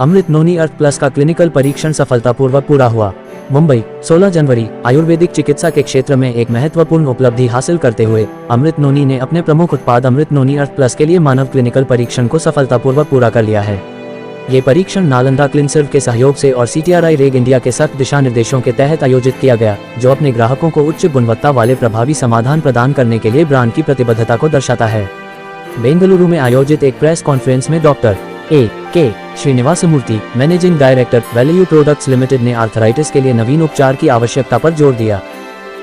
अमृत नोनी अर्थ plus का clinical परीक्षण सफलतापूर्वक पूरा हुआ। मुंबई, 16 जनवरी। आयुर्वेदिक चिकित्सा के क्षेत्र में एक महत्वपूर्ण उपलब्धि हासिल करते हुए अमृत नोनी ने अपने प्रमुख उत्पाद अमृत नोनी अर्थ प्लस के लिए मानव क्लिनिकल परीक्षण को सफलतापूर्वक पूरा कर लिया है। ये परीक्षण नालंदा क्लिनसर्व के सहयोग से और CTRI रेग इंडिया के सख्त दिशा निर्देशों के तहत आयोजित किया गया, जो अपने ग्राहकों को उच्च गुणवत्ता वाले प्रभावी समाधान प्रदान करने के लिए ब्रांड की प्रतिबद्धता को दर्शाता है। बेंगलुरु में आयोजित एक प्रेस कॉन्फ्रेंस में doctor A.K. Srinivasamurthy, managing director, value products limited ने आर्थराइटिस के लिए नवीन उपचार की आवश्यकता पर जोर दिया।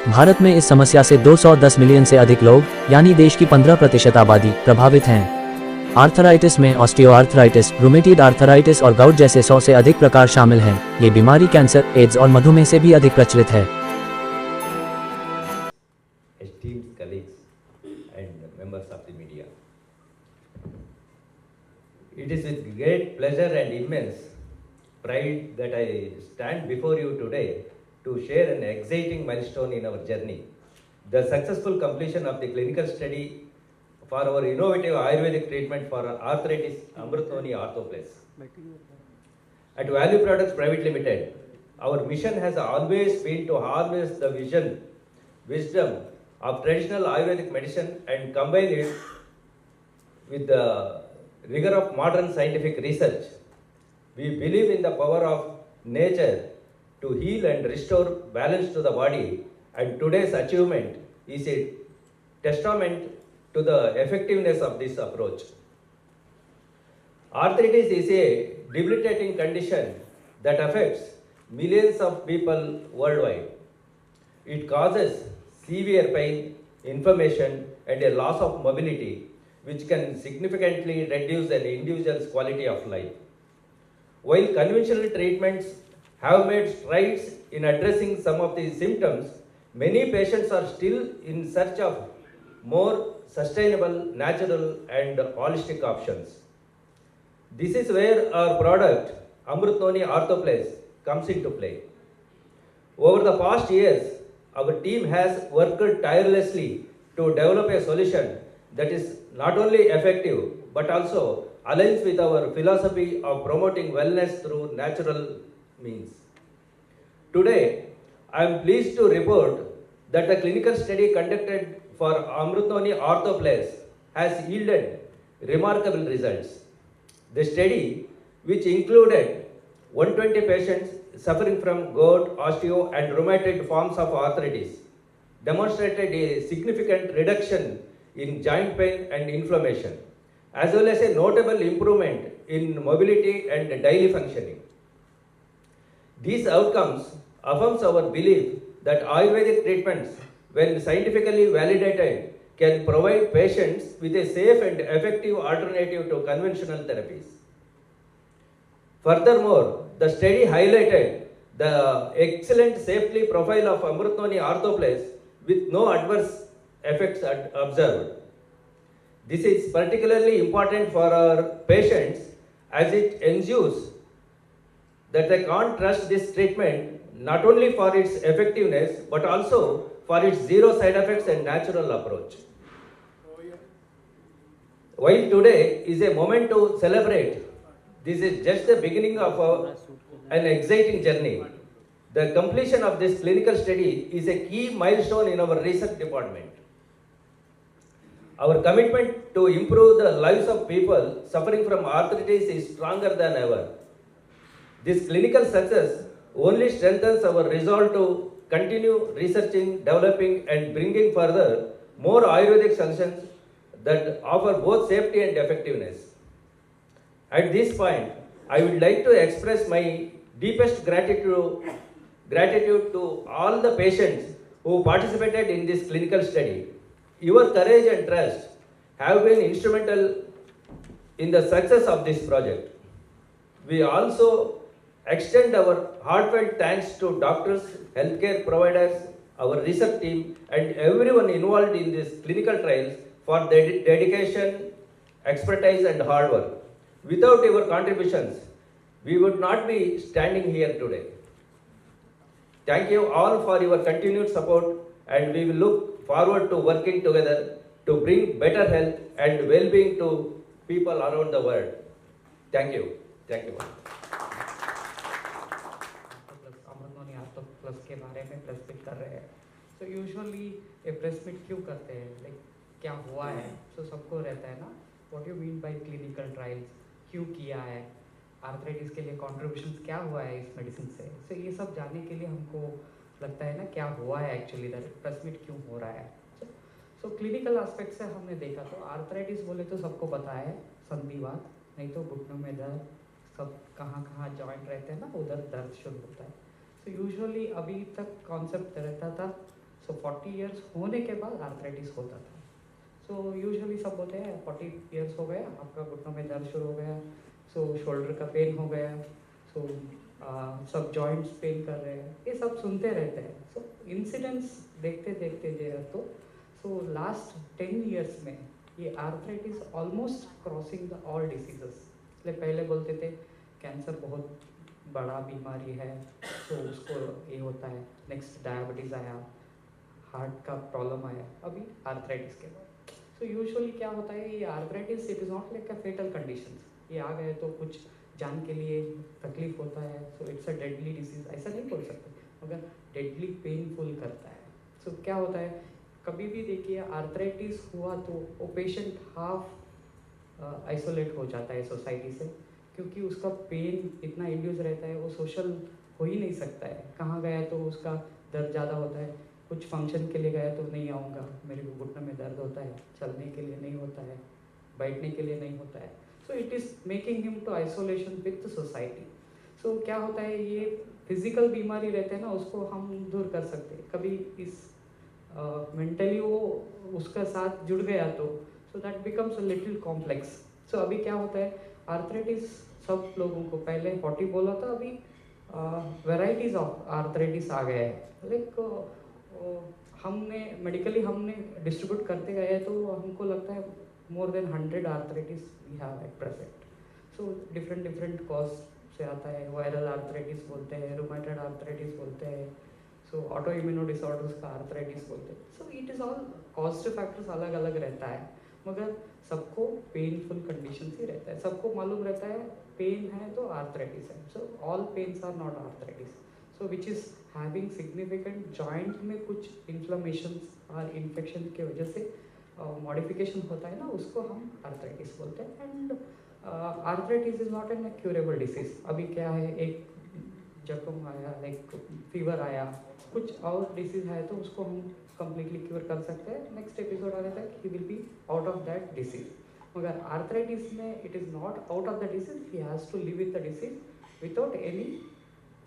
भारत में इस समस्या से 210 मिलियन से अधिक लोग, यानी देश की 15% आबादी, प्रभावित हैं। आर्थराइटिस में ऑस्टियोआर्थराइटिस, रूमेटॉइड आर्थराइटिस और गाउट जैसे 100 से अधिक प्रकार शामिल हैं। ये बीमारी कैंसर, एड्स और मधुमेह से भी अधिक प्रचलित है। Esteemed colleagues and members of the media, it is with great pleasure and immense pride that I stand before you today to share an exciting milestone in our journey, the successful completion of the clinical study for our innovative Ayurvedic treatment for arthritis, Amrit Noni Ortho+. At Value Products Private Limited, our mission has always been to harness the wisdom of traditional Ayurvedic medicine and combine it with the rigor of modern scientific research. We believe in the power of nature to heal and restore balance to the body, and today's achievement is a testament to the effectiveness of this approach. Arthritis is a debilitating condition that affects millions of people worldwide. It causes severe pain, inflammation, and a loss of mobility, which can significantly reduce an individual's quality of life. While conventional treatments have made strides in addressing some of these symptoms, many patients are still in search of more sustainable, natural, and holistic options. This is where our product, Amrit Noni Ortho+, comes into play. Over the past years, our team has worked tirelessly to develop a solution that is not only effective but also aligns with our philosophy of promoting wellness through natural means. Today, I am pleased to report that the clinical study conducted for Amrit Noni Ortho+ has yielded remarkable results. The study, which included 120 patients suffering from gout, osteo, and rheumatoid forms of arthritis, demonstrated a significant reduction in joint pain and inflammation, as well as a notable improvement in mobility and daily functioning. These outcomes affirms our belief that Ayurvedic treatments, when scientifically validated, can provide patients with a safe and effective alternative to conventional therapies. Furthermore, the study highlighted the excellent safety profile of Amrit Noni Ortho+ with no adverse effects observed. This is particularly important for our patients as it ensures that they can't trust this treatment not only for its effectiveness but also for its zero side effects and natural approach. While today is a moment to celebrate, this is just the beginning of an exciting journey. The completion of this clinical study is a key milestone in our research department. Our commitment to improve the lives of people suffering from arthritis is stronger than ever. This clinical success only strengthens our resolve to continue researching, developing, and bringing further more Ayurvedic solutions that offer both safety and effectiveness. At this point, I would like to express my deepest gratitude to all the patients who participated in this clinical study. Your courage and trust have been instrumental in the success of this project. We also extend our heartfelt thanks to doctors, healthcare providers, our research team, and everyone involved in these clinical trials for their dedication, expertise, and hard work. Without your contributions, we would not be standing here today. Thank you all for your continued support, and we will look forward to working together to bring better health and well-being to people around the world. Thank you. Thank you. में press meet कर रहे हैं। So usually ये press meet क्यों करते हैं, like क्या हुआ है? सो सबको रहता है ना, what you mean by clinical trials, क्यों किया है, आर्थराइटिस के लिए कॉन्ट्रीब्यूशन क्या हुआ है इस मेडिसिन से। सो ये सब जानने के लिए हमको लगता है ना क्या हुआ है एक्चुअली, प्रेस मीट क्यों हो रहा है। सो क्लिनिकल एस्पेक्ट से हमने देखा तो आर्थराइटिस बोले तो सबको पता है संधिवात, नहीं तो घुटनों में दर्द, सब कहाँ कहाँ जॉइंट रहते हैं ना उधर दर्द शुरू होता है। सो यूजुअली अभी तक कॉन्सेप्ट रहता था, सो 40 इयर्स होने के बाद आर्थराइटिस होता था। सो यूजुअली सब बोलते हैं 40 इयर्स हो गया आपका घुटनों में दर्द शुरू हो गया, सो शोल्डर का पेन हो गया, सो सब जॉइंट्स पेन कर रहे हैं, ये सब सुनते रहते हैं। सो इंसिडेंट्स देखते देखते जो सो लास्ट 10 इयर्स में ये arthritis almost crossing the all diseases. इसलिए पहले बोलते थे कैंसर बहुत बड़ा बीमारी है, तो उसको ये होता है, नेक्स्ट डायबिटीज़ आया, हार्ट का प्रॉब्लम आया, अभी आर्थराइटिस के बाद। सो यूजुअली क्या होता है, ये arthritis it is not like a fatal condition, ये आ गए तो कुछ जान के लिए तकलीफ होता है, so it's a deadly disease ऐसा नहीं बोल सकते, मगर डेडली पेनफुल करता है। सो क्या होता है, कभी भी देखिए आर्थराइटिस हुआ तो वो पेशेंट हाफ आइसोलेट हो जाता है सोसाइटी से, क्योंकि उसका पेन इतना इंड्यूस रहता है, वो सोशल हो ही नहीं सकता है। कहाँ गया तो उसका दर्द ज़्यादा होता है, कुछ फंक्शन के लिए गया तो नहीं आऊँगा, मेरे को घुटने में दर्द होता है, चलने के लिए नहीं होता है, बैठने के लिए नहीं होता है। So it is making him to isolation with the society. So क्या होता है, ये फिजिकल बीमारी रहते हैं ना, उसको हम दूर कर सकते हैं, कभी इस मेंटली वो उसका साथ जुड़ गया तो so that becomes a little complex. So अभी क्या होता है, आर्थराइटिस सब लोगों को, पहले 40 बोला था, अभी वेराइटीज ऑफ आर्थराइटिस आ गया है। लाइक हमने मेडिकली हमने डिस्ट्रीब्यूट करते गए तो हमको लगता है more than 100 arthritis we have at present. So different different cause से आता है, वायरल आर्थराइटिस बोलते हैं, रूमेटॉइड आर्थराइटिस बोलते हैं, सो ऑटो इम्यूनो डिसऑर्डर्स का आर्थराइटिस बोलते हैं। सो it is all cost factors अलग अलग रहता है, मगर सबको पेनफुल कंडीशन ही रहता है, सबको मालूम रहता है पेन है तो आर्थराइटिस है। So all pains are not arthritis, so which is having significant joint में कुछ इन्फ्लेमेशन और इन्फेक्शन के वजह से मॉडिफिकेशन होता है ना, उसको हम आर्थराइटिस बोलते हैं। And arthritis is not an curable disease. अभी क्या है, एक जख्म आया, लाइक फीवर आया, कुछ और डिसीज है तो उसको हम कम्प्लीटली क्योर कर सकते हैं, नेक्स्ट एपिसोड आने तक he will be out of that disease. मगर आर्थराइटिस में it is not out of the disease, he has to live with the disease without any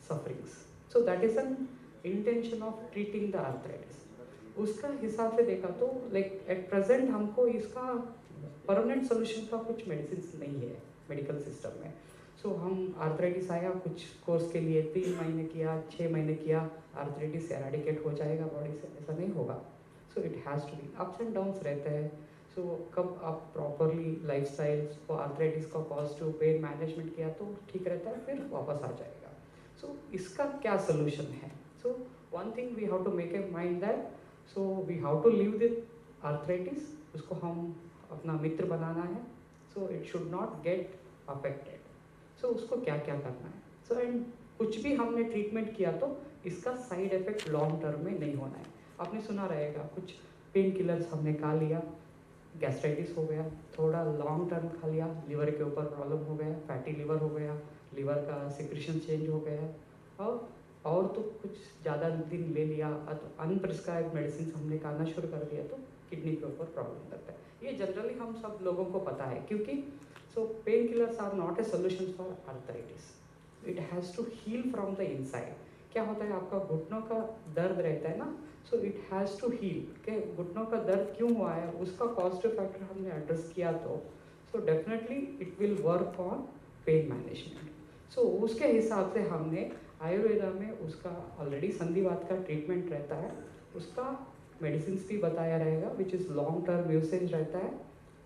sufferings. So that is an intention of treating the arthritis. उसका हिसाब से देखा तो like at present हमको इसका permanent solution का कुछ medicine नहीं है मेडिकल सिस्टम में। सो हम आर्थराइटिस आया, कुछ कोर्स के लिए 3 महीने किया, 6 महीने किया, आर्थराइटिस एराडिकेट हो जाएगा बॉडी से, ऐसा नहीं होगा। So it has to be ups and downs रहते हैं। सो कब आप प्रॉपरली लाइफस्टाइल को आर्थराइटिस का पॉजिटिव पेन मैनेजमेंट किया तो ठीक रहता है, फिर वापस आ जाएगा। सो इसका क्या सोल्यूशन है? So one thing we have to make a mind that, so we have to live with arthritis, उसको हम अपना मित्र बनाना है, so it should not get affected. So उसको क्या क्या करना है, सो एंड कुछ भी हमने ट्रीटमेंट किया तो इसका साइड इफेक्ट लॉन्ग टर्म में नहीं होना है। आपने सुना रहेगा कुछ पेन किलर्स हमने खा लिया, गैस्ट्राइटिस हो गया, थोड़ा लॉन्ग टर्म खा लिया, लिवर के ऊपर प्रॉब्लम हो गया, फैटी लिवर हो गया, लिवर का सिक्रेशन चेंज हो गया, और तो कुछ ज़्यादा दिन ले लिया तो अनप्रिस्क्राइब मेडिसिन हमने खाना शुरू कर दिया तो किडनी के ऊपर प्रॉब्लम करता है। ये जनरली हम सब लोगों को पता है, क्योंकि so pain killers are not a solution for arthritis, it has to heal from the inside. क्या होता है, आपका घुटनों का दर्द रहता है ना, so it has to heal के घुटनों का दर्द क्यों हुआ है, उसका पॉजिटिव फैक्टर हमने एड्रेस किया तो so definitely it will work on pain management. So उसके हिसाब से हमने आयुर्वेदा में उसका ऑलरेडी संधिवात का ट्रीटमेंट रहता है, उसका मेडिसिन भी बताया रहेगा which is long term usage रहता है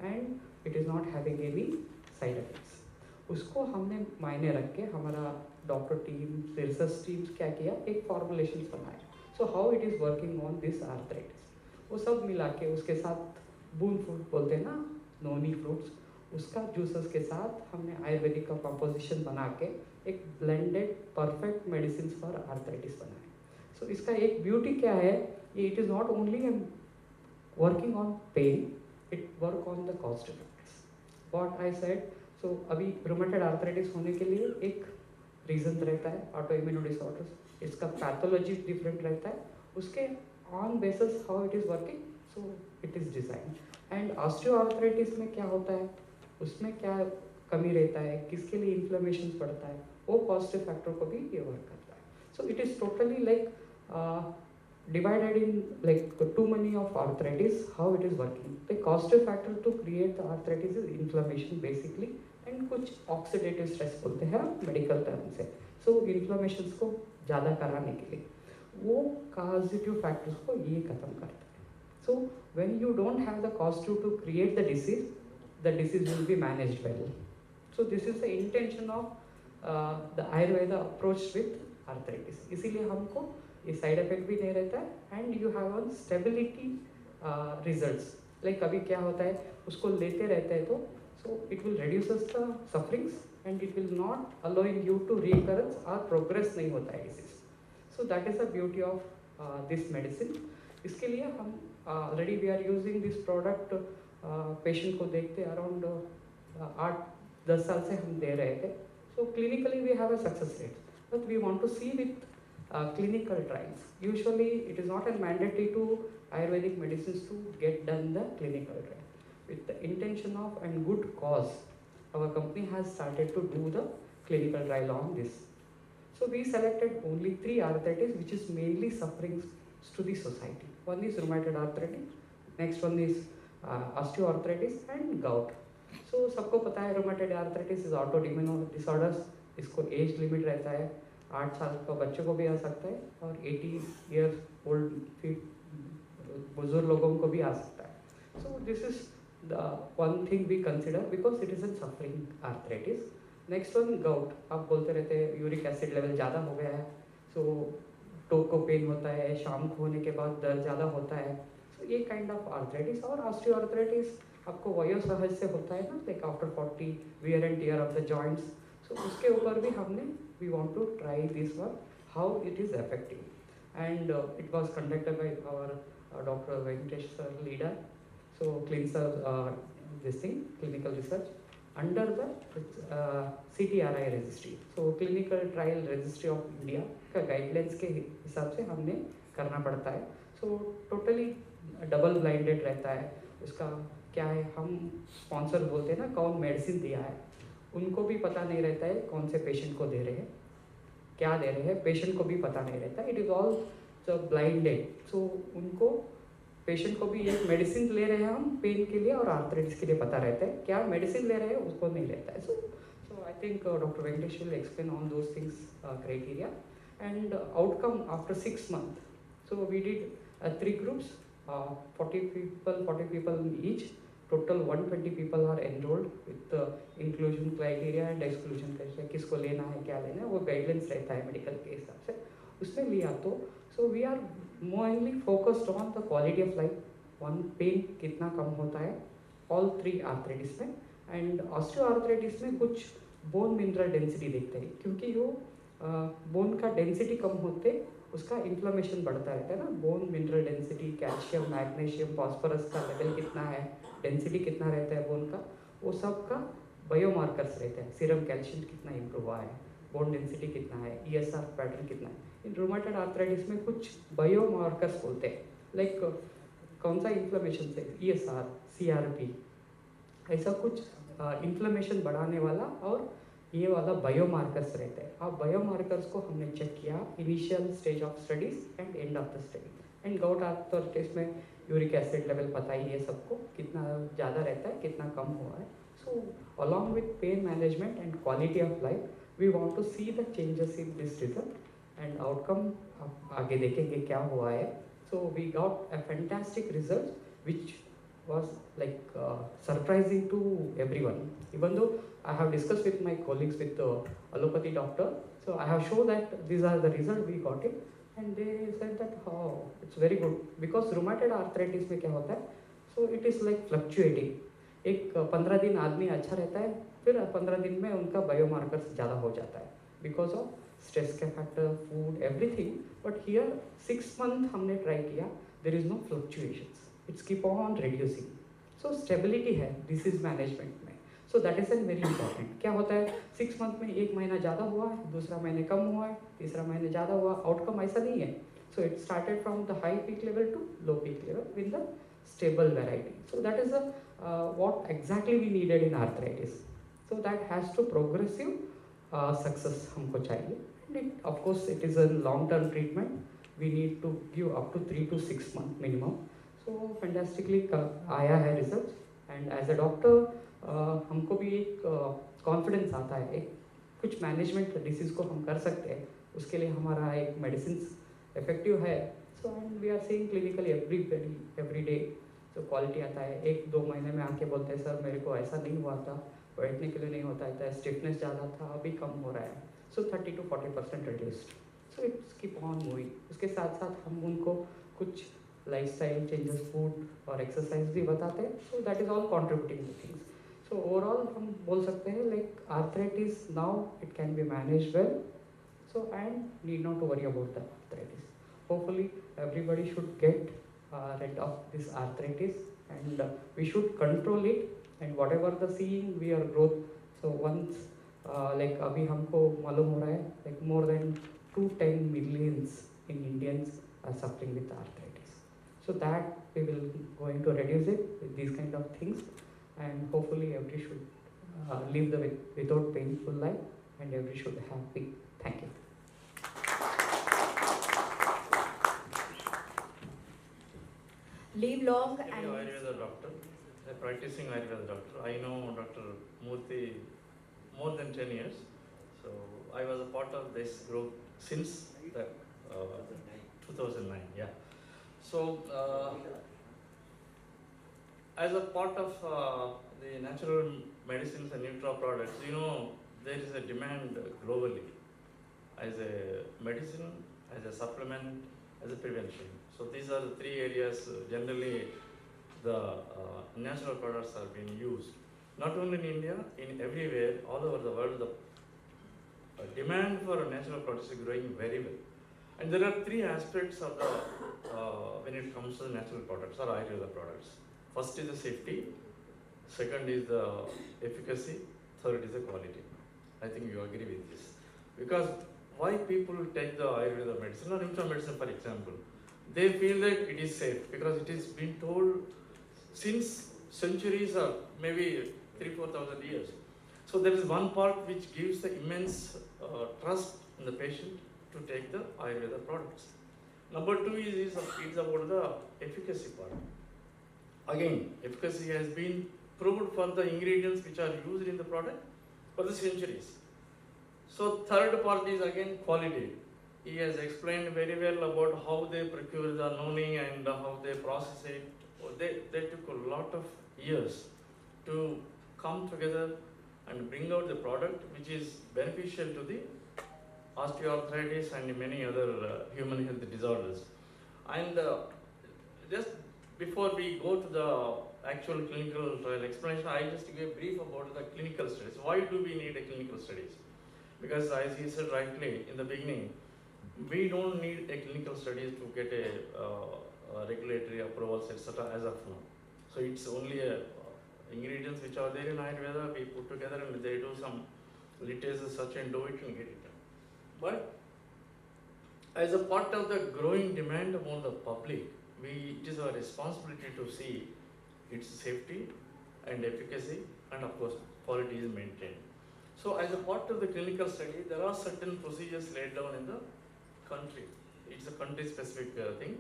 and it is not having any side effects. उसको हमने मायने रख के हमारा डॉक्टर टीम, रिसर्च टीम्स क्या किया, एक फॉर्मुलेशन बनाया। So how it is working on this arthritis, वो सब मिला के उसके साथ बून फ्रूट बोलते हैं ना, नोनी फ्रूट्स, उसका जूसेस के साथ हमने आयुर्वेदिक का कॉम्पोजिशन बना के एक blended perfect medicine for arthritis बनाए। सो सो इसका एक ब्यूटी क्या है, ये it is not only working on pain, it work on the cost effects what I said. So अभी रूमेटॉइड आर्थराइटिस होने के लिए एक रीजन रहता है, ऑटो इम्यून डिसऑर्डर्स, इसका पैथोलॉजी डिफरेंट रहता है, उसके on basis how it is working, so it is design. And osteoarthritis में क्या होता है, उसमें क्या कमी रहता है, किसके लिए इन्फ्लेमेशन बढ़ता है, वो पॉजिटिव फैक्टर को भी ये वर्क करता है। So it is totally like divided in like too many of arthritis, how it is working. The causative factor to create the arthritis is inflammation basically, and कुछ oxidative stress बोलते हैं medical term से। सो inflammation को ज़्यादा कराने के लिए वो causative factors को ये खत्म करता है। सो when you don't have the causative to create the disease will be managed well. So this is the intention of the Ayurveda approach with arthritis. इसीलिए हमको ये साइड इफेक्ट भी नहीं रहता है and you have on stability results. Like अभी क्या होता है, उसको लेते रहते हैं तो so it will reduces the sufferings and it will not allowing you to recurrence और प्रोग्रेस नहीं होता है disease. So that is the beauty of this medicine. इसके लिए हम already we are using this product, patient को देखते around 8-10 साल से हम दे रहे थे। So clinically we have a success rate, but we want to see with clinical trials. Usually it is not a mandatory to Ayurvedic medicines to get done the clinical trial. With the intention of and good cause, our company has started to do the clinical trial on this. So we selected only 3 arthritis which is mainly suffering to the society. One is rheumatoid arthritis, next one is osteoarthritis and gout. So सबको पता है rheumatoid arthritis is autoimmune disorders, इसको age limit रहता है, 8 साल का बच्चों को भी आ सकता है और 80 ईयर्स ओल्ड बुजुर्ग लोगों को भी आ सकता है। So this is the one thing we consider because it is an suffering arthritis. Next one gout, आप बोलते रहते हैं यूरिक एसिड लेवल ज़्यादा हो गया है, सो टो को पेन होता है, शाम को होने के बाद दर्द ज़्यादा होता है, सो ये काइंड ऑफ आर्थराइटिस। और ऑस्टियोआर्थराइटिस आपको वयोसहज से होता है ना, like after 40 wear and tear of the joints. So उसके ऊपर भी हमने we want to try this one, how it is effective, and it was conducted by our Dr. Venkatesh sir leader, so this thing clinical research under the CTRI registry, so clinical trial registry of India का guidelines के हिसाब से हमने करना पड़ता है। so totally double blinded रहता है। उसका क्या है, हम स्पॉन्सर बोलते हैं ना, कौन मेडिसिन दिया है उनको भी पता नहीं रहता है, कौन से पेशेंट को दे रहे हैं, क्या दे रहे हैं, पेशेंट को भी पता नहीं रहता। It is all blinded. So उनको पेशेंट को भी एक मेडिसिन ले रहे हैं हम पेन के लिए और आर्थराइटिस के लिए पता रहता है, क्या मेडिसिन ले रहे हैं उसको नहीं रहता है। So I think doctor Venkatesh will explain on those things criteria and outcome after 6 months। So we did 3 groups, 40 people each. Total 120 people are enrolled with inclusion criteria and exclusion criteria, किसको लेना है क्या लेना है वो गाइडलाइंस रहता है medical के हिसाब से, उसमें लिया तो so we are morally focused on the quality of life, one pain कितना कम होता है ऑल 3 आर्थराइटिस में। एंड ऑस्टियोआर्थराइटिस में कुछ बोन मिनरल डेंसिटी देखते हैं, क्योंकि वो बोन का डेंसिटी कम होते उसका इन्फ्लेमेशन बढ़ता रहता है ना। Bone mineral density, calcium, magnesium, phosphorus का लेवल कितना है, डेंसिटी कितना रहता है बोन का, वो सब का बायोमार्कर्स रहते हैं। सीरम कैल्शियम कितना इम्प्रूव हुआ है, बोन डेंसिटी कितना है, ESR पैटर्न कितना है। इन रूमेटॉइड आर्थराइटिस में कुछ बायोमार्कर्स बोलते हैं, लाइक कौन सा इन्फ्लेमेशन से, ESR, CRP, ऐसा कुछ इन्फ्लेमेशन बढ़ाने वाला और ये वाला बायोमार्कर्स रहता है। अब बायोमार्कर्स को हमने चेक किया initial stage of studies and end of the study. And gout arthritis में यूरिक एसिड लेवल पता ही है सबको, कितना ज़्यादा रहता है कितना कम हुआ है। So along with pain management and quality of life we want to see the changes in this result and outcome आगे देखेंगे क्या हुआ है। So we got a fantastic result which was like surprising to everyone. Even though I have discussed with my colleagues with allopathy doctor, so I have shown that these are the result we got it, and they said that oh it's very good because rheumatoid arthritis में क्या होता है, so it is like fluctuating. एक 15 दिन आदमी अच्छा रहता है, फिर 15 दिन में उनका बायोमार्कर्स ज़्यादा हो जाता है बिकॉज ऑफ stress के factor, food, everything. But here 6 month हमने try किया, there is no fluctuations. It's keep on reducing. So stability है disease management में. So that is very important. क्या होता है 6 month में एक महीना ज़्यादा हुआ है, दूसरा महीने कम हुआ है, तीसरा महीने ज़्यादा हुआ, outcome ऐसा नहीं है. So it started from the high peak level to low peak level with the stable variety. So that is what exactly we needed in arthritis. So that has to progressive success हमको चाहिए. And it, of course, it is a long-term treatment. We need to give up to 3 to 6 months minimum. So fantastically आया है research. And as a doctor हमको भी एक confidence आता है, एक कुछ मैनेजमेंट डिसीज़ को हम कर सकते हैं, उसके लिए हमारा एक मेडिसिन इफेक्टिव है. So and we are seeing clinically every day. तो क्वालिटी आता है, 1-2 महीने में आके बोलते हैं सर मेरे को ऐसा नहीं हुआ था, बैठने के लिए नहीं होता था, स्टिफनेस ज़्यादा था, अभी कम हो रहा है. सो 30 to 40% reduced. So it's keep on moving. उसके साथ साथ हम उनको कुछ लाइफस्टाइल चेंजेस, फूड और एक्सरसाइज भी बताते हैं. So that is all contributing two things. So overall हम बोल सकते हैं like arthritis now it can be managed well. So and need not to worry about the arthritis. Hopefully everybody should get rid of this arthritis and we should control it. And whatever the seeing we are growth. So once like अभी हमको मालूम हो रहा है like more than 210 millions in Indians are suffering with arthritis. So that we will going to reduce it with these kind of things. And hopefully every should live the without painful life and every should happy. Thank you. Live long I'm and an Ayurveda doctor, a practicing Ayurveda doctor. I know Dr. Murthy more than 10 years. So I was a part of this group since the, 2009. Yeah. So as a part of the natural medicines and nutra products, you know, there is a demand globally as a medicine, as a supplement, as a prevention. So these are the three areas generally the natural products are being used. Not only in India, in everywhere, all over the world, the demand for natural products is growing very well. And there are three aspects of the when it comes to natural products or Ayurveda products. First is the safety, second is the efficacy, third is the quality. I think you agree with this. Because why people take the Ayurveda medicine or Nutra medicine, for example, they feel that it is safe because it is been told since centuries or maybe 3,000-4,000 years. So there is one part which gives the immense trust in the patient to take the Ayurveda products. Number two is about the efficacy part. Again, efficacy has been proved for the ingredients which are used in the product for the centuries. So third part is again quality. He has explained very well about how they procure the noni and how they process it. They took a lot of years to come together and bring out the product which is beneficial to the osteoarthritis and many other human health disorders. And just before we go to the actual clinical trial explanation, I just give a brief about the clinical studies. Why do we need a clinical studies? Because as he said rightly in the beginning, we don't need a clinical studies to get a regulatory approvals, etc. as of now. So it's only ingredients which are there in Ayurveda, we put together and they do some literature search and do it and get it done. But as a part of the growing demand among the public, it is our responsibility to see its safety and efficacy and of course quality is maintained. So as a part of the clinical study, there are certain procedures laid down in the country. It's a country specific thing.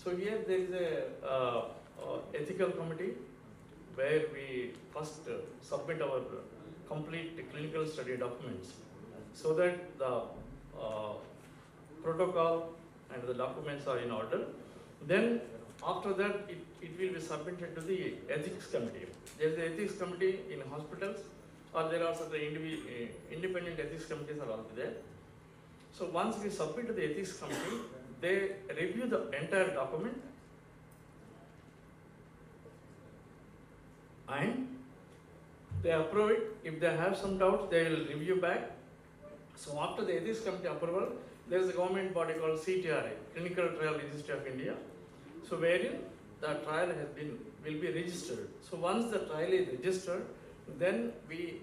So here there is a ethical committee where we first submit our complete clinical study documents so that the protocol and the documents are in order. Then after that it will be submitted to the ethics committee. There is an ethics committee in hospitals or there are certain independent ethics committees are also there. So once we submit to the ethics committee, they review the entire document and they approve it. If they have some doubts, they will review back. So after the ethics committee approval, there is a government body called CTRA, Clinical Trial Registry of India. So wherein the trial will be registered. So once the trial is registered, then we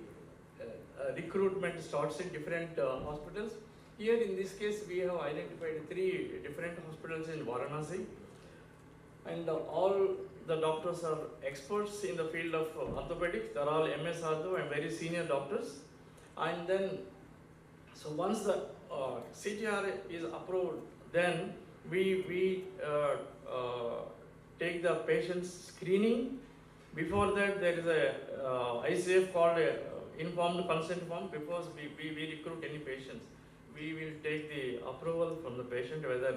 recruitment starts in different hospitals. Here in this case, we have identified 3 different hospitals in Varanasi, and all the doctors are experts in the field of orthopedics. They are all MS Ortho and very senior doctors. And then, so once the CTR is approved, then we take the patient's screening. Before that, there is a ICF called a informed consent form. Before we recruit any patients, we will take the approval from the patient whether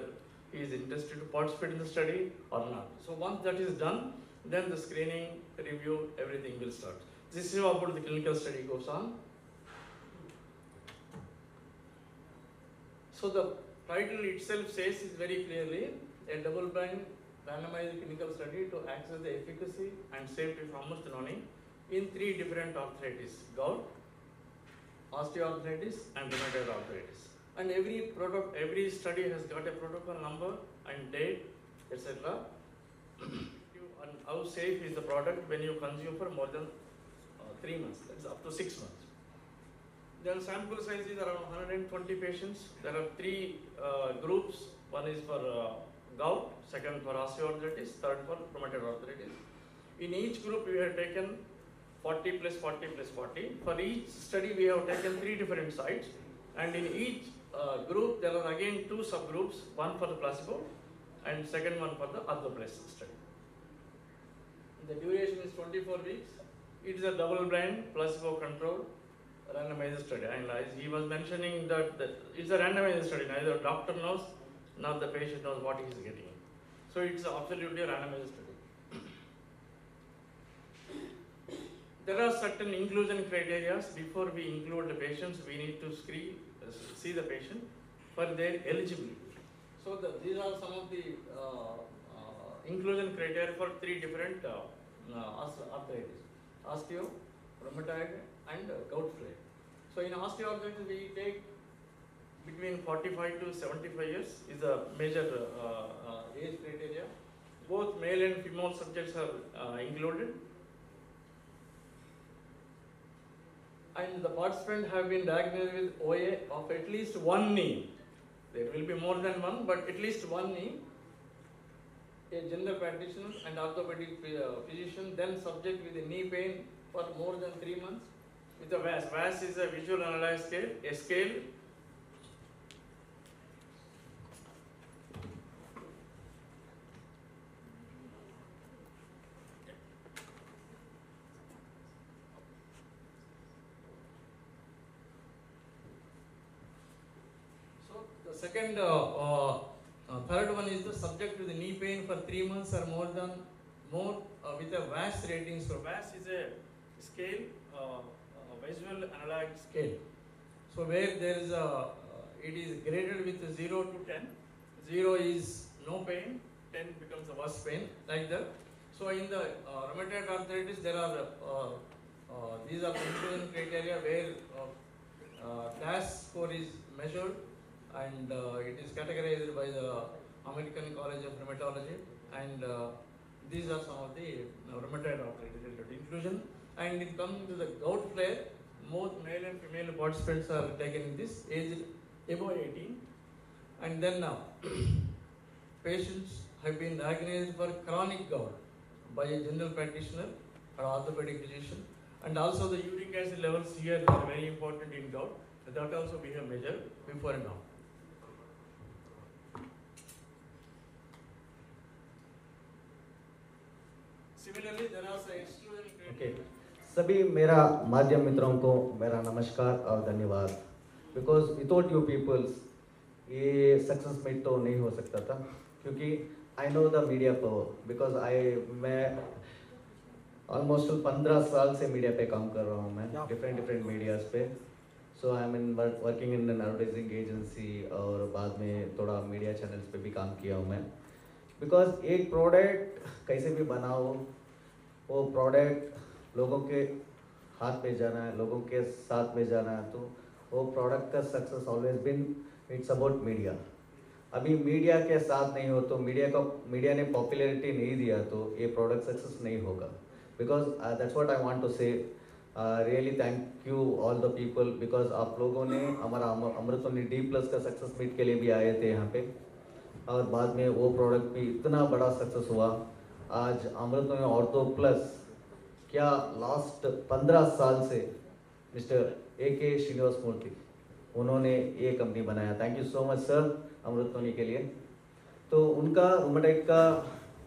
he is interested to participate in the study or not. So once that is done, then the screening, review, everything will start. This is about the clinical study goes on. So the title itself says is very clearly a double-blind randomized clinical study to assess the efficacy and safety of Amrit Noni in 3 different arthritis: gout, osteoarthritis, and rheumatoid arthritis. And every study has got a protocol number and date, etc. And how safe is the product when you consume for more than 3 months, that's up to 6 months. Then sample size is around 120 patients. There are 3 groups. One is for gout, second for osteoarthritis, third for rheumatoid arthritis. In each group we have taken 40 plus 40 plus 40. For each study we have taken 3 different sites, and in each group there are again 2 subgroups, one for the placebo and second one for the orthoplus study. The duration is 24 weeks. It is a double-blind, placebo-controlled, randomized study. And as he was mentioning that it's a randomized study. Neither doctor knows nor the patient knows what he is getting. So it's absolutely a randomized study. There are certain inclusion criteria. Before we include the patients, we need to see the patient for their eligibility. So these are some of the inclusion criteria for 3 different arthritis: osteo, rheumatoid, and gout flare. So in osteoarthritis, we take between 45 to 75 years is the major age criteria. Both male and female subjects are included. And the participants have been diagnosed with OA of at least 1 knee. There will be more than 1, but at least 1 knee. A general practitioner and orthopedic physician, then subject with a knee pain for more than 3 months with a VAS. VAS is a visual analysis scale, a scale second, third one is the subject with knee pain for 3 months or more with a VAS rating. So VAS is a scale, visual analog scale. So where there is it is graded with 0 to 10. 0 is no pain, 10 becomes the worst pain, like that. So in the rheumatoid arthritis, there are these are the inclusion criteria where DAS score is measured, and it is categorized by the American College of Rheumatology, and these are some of the rheumatoid arthritis related inclusion. And in coming to the gout flare, both male and female participants are taken in this age above 18, and then patients have been diagnosed for chronic gout by a general practitioner or orthopedic physician, and also the uric acid levels here are very important in gout. That also we have measured before and now. Similarly, there are some exclusion criteria. Okay. सभी मेरा माध्यम मित्रों को मेरा नमस्कार और धन्यवाद. Because without you peoples ये सक्सेस मीट तो नहीं हो सकता था, क्योंकि I know the media power. Because मैं ऑलमोस्ट 15 साल से मीडिया पे काम कर रहा हूँ मैं, डिफरेंट मीडियाज़ पे. So I am working in an advertising agency, और बाद में थोड़ा मीडिया चैनल्स पे भी काम किया हूँ मैं. बिकॉज एक प्रोडक्ट कैसे भी बनाओ, वो प्रोडक्ट लोगों के हाथ में जाना है, लोगों के साथ में जाना है, तो वो प्रोडक्ट का success always been it's about media. अभी मीडिया के साथ नहीं हो तो मीडिया ने पॉपुलैरिटी नहीं दिया तो ये प्रोडक्ट सक्सेस नहीं होगा। Because that's what I want to say, really thank you all the people, because आप लोगों ने हमारा अमृतनोनी D+ का सक्सेस मीट के लिए भी आए थे यहाँ पे, और बाद में वो प्रोडक्ट भी इतना बड़ा सक्सेस हुआ। आज अमृतनोनी ऑर्थो प्लस क्या लास्ट 15 साल से मिस्टर AK श्रीनिवास मूर्ति उन्होंने ये कंपनी बनाया। Thank you so much sir Amrutnoni के लिए। तो उनका रूमेटाइड का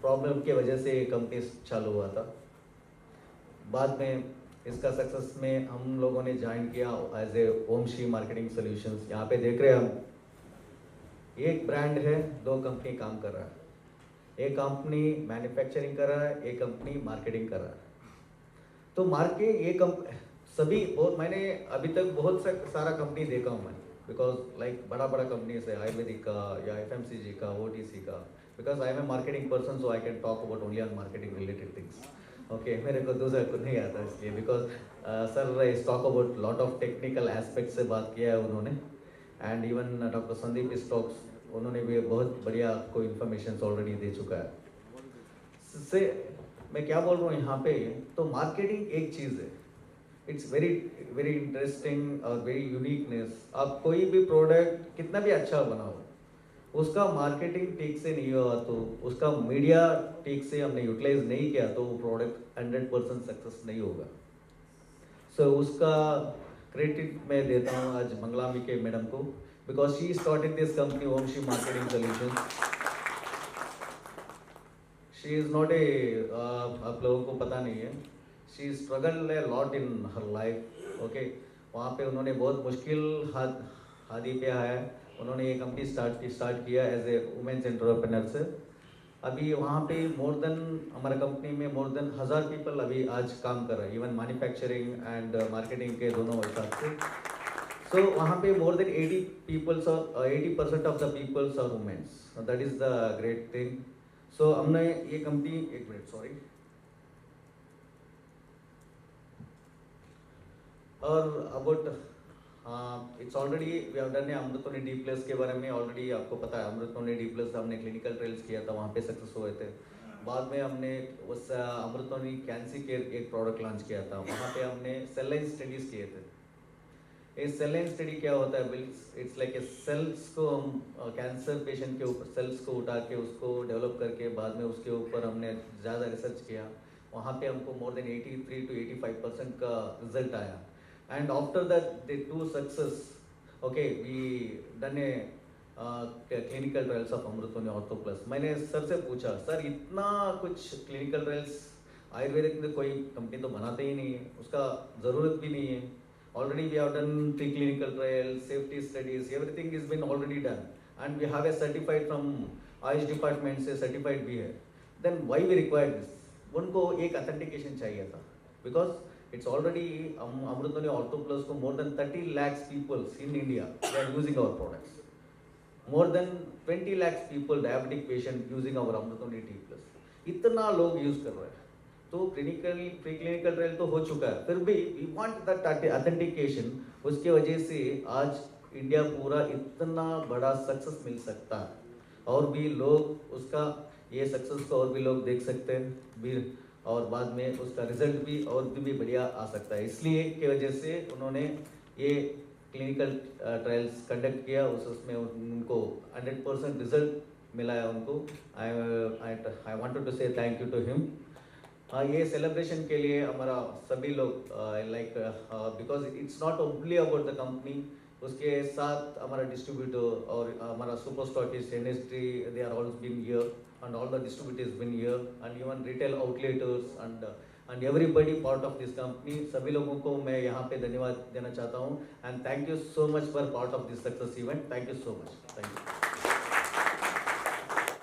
प्रॉब्लम के वजह से ये कंपनी चालू हुआ था। बाद में इसका सक्सेस में हम लोगों ने ज्वाइन किया एज ए ओमश्री मार्केटिंग सॉल्यूशंस। यहाँ पे देख रहे हैं हम, एक ब्रांड है, 2 कंपनी काम कर रहा है। एक कंपनी मैन्युफैक्चरिंग कर रहा है, एक कंपनी मार्केटिंग कर रहा है। तो सभी बहुत, मैंने अभी तक बहुत सारा कंपनी देखा हूँ मैं, बिकॉज लाइक बड़ा कंपनी है आयुर्वेदिक का या FMCG का, OTC का, because I am a marketing person so I can talk about only on marketing related things. Okay, मेरे को दूसरा कुछ नहीं आता इसलिए, because sir is talk about lot of technical aspect से बात किया है उन्होंने, and even doctor Sandeep stocks उन्होंने भी बहुत बढ़िया आपको इन्फॉर्मेशन ऑलरेडी दे चुका है। से मैं क्या बोल रहा हूँ यहाँ पे, तो मार्केटिंग एक चीज़ है, इट्स वेरी वेरी इंटरेस्टिंग और वेरी यूनिकनेस। आप कोई भी प्रोडक्ट कितना भी अच्छा बनाओ, उसका मार्केटिंग ठीक से नहीं हुआ तो, उसका मीडिया ठीक से हमने यूटिलाइज नहीं किया तो वो प्रोडक्ट 100% सक्सेस नहीं होगा। सो उसका क्रेडिट मैं देता हूँ आज मंगलाम्बिके मैडम को, because she started this company Omshree marketing solutions. She is not a, आप लोगों को पता नहीं है, she struggle a lot in her life. Okay, वहाँ पे उन्होंने बहुत मुश्किल हादी पे आया, उन्होंने ये कंपनी स्टार्ट किया एज ए वुमेन्स एंटरप्रेन्योर से। अभी वहाँ पे हमारा कंपनी में मोर देन 1000 पीपल अभी आज काम कर रहे हैं, इवन मैन्युफैक्चरिंग एंड मार्केटिंग के दोनों हिसाब से। सो वहाँ पे more than 80% of the peoples are womens, that is the great thing. So हमने ये कंपनी, एक मिनट सॉरी, और about its already we have done Amrutnoni D+ के बारे में ऑलरेडी आपको पता है। अमृतनोनी D+ हमने क्लिनिकल ट्रायल्स किया था, वहाँ पे सक्सेस हुए थे। बाद में हमने उस अमृतनोनी कैंसी केयर एक प्रोडक्ट लॉन्च किया था, वहाँ पे हमने सेल लाइन स्टडीज़ किए थे। ये सेल लाइन स्टडी क्या होता है, इट्स लाइक ए सेल्स को हम कैंसर पेशेंट के ऊपर सेल्स को उठा के उसको डेवलप करके बाद में उसके ऊपर हमने ज़्यादा रिसर्च किया। वहाँ पे हमको मोर देन 83 to 85% का रिजल्ट आया। And after that, the 2 success, okay, we done a clinical trials of Amrutnoni ortho plus. मैंने सर से पूछा, सर इतना कुछ क्लिनिकल ट्रायल्स आयुर्वेदिक में कोई कंपनी तो बनाते ही नहीं है, उसका ज़रूरत भी नहीं है। Already we have done 3 clinical trials, safety studies, everything is been already done, and we have a certified from Ayush department से सर्टिफाइड भी है। Then why we require this? उनको एक ऑथेंटिकेशन चाहिए था, because it's already Amrutnoni ortho plus को more than 30 lakhs people in India they are using our products. More than 20 lakhs people diabetic patient using our अमृतनोनी D+। इतना लोग use कर रहे हैं, तो प्री क्लिनिकल ट्रायल तो हो चुका है, फिर भी वी वांट दैट ऑथेंटिकेशन। उसके वजह से आज इंडिया पूरा इतना बड़ा सक्सेस मिल सकता है, और भी लोग उसका ये सक्सेस को और भी लोग देख सकते हैं भी, और बाद में उसका रिजल्ट भी और भी बढ़िया आ सकता है। इसलिए की वजह से उन्होंने ये क्लिनिकल ट्रायल्स कंडक्ट किया, उसमें उनको 100% रिजल्ट मिला है उनको। I wanted to say thank you to him. ये सेलिब्रेशन के लिए हमारा सभी लोग like, because it's not only about the company, उसके साथ हमारा डिस्ट्रीब्यूटर और हमारा super stockist industry, they are all been here, and all the distributors been here, and even retail outleters and everybody part of this company। सभी लोगों को मैं यहाँ पे धन्यवाद देना चाहता हूँ, and thank you so much for part of this success event। Thank you so much। Thank you।